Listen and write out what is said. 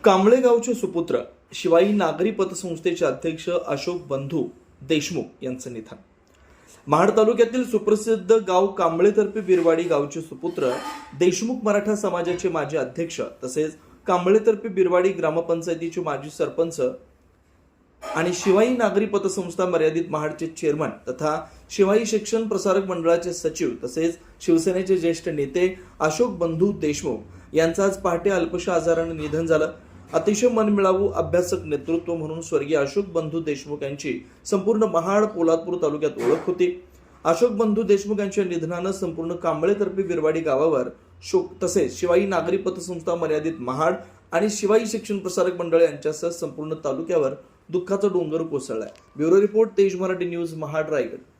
कांबळे गावचे सुपुत्र शिवाई नागरी पतसंस्थेचे अध्यक्ष अशोक बंधू देशमुख यांचं निधन। महाड तालुक्यातील सुप्रसिद्ध गाव कांबळेतर्फे बिरवाडी गावचे सुपुत्र देशमुख मराठा समाजाचे माजी अध्यक्ष तसेच कांबळेतर्फे बिरवाडी ग्रामपंचायतीचे माजी सरपंच आणि शिवाई नागरी पतसंस्था मर्यादित महाडचे चेअरमन तथा शिवाई शिक्षण प्रसारक मंडळाचे सचिव तसेच शिवसेनेचे ज्येष्ठ नेते अशोक बंधू देशमुख यांचं आज पहाटे अल्पशा आजाराने निधन झालं। अतिशय मनमिळावू अभ्यासक नेतृत्व म्हणून स्वर्गीय अशोक बंधू देशमुख यांची संपूर्ण महाड पोलादपूर तालुक्यात ओळख होती। अशोक बंधू देशमुख यांच्या निधनानं संपूर्ण कांबळेतर्फे बिरवाडी गावावर शोक तसेच शिवाई नागरी पतसंस्था मर्यादित महाड आणि शिवाई शिक्षण प्रसारक मंडळ यांच्यासह संपूर्ण तालुक्यावर दुःखाचा डोंगर कोसळलाय। ब्युरो रिपोर्ट तेज मराठी न्यूज महाड रायगड।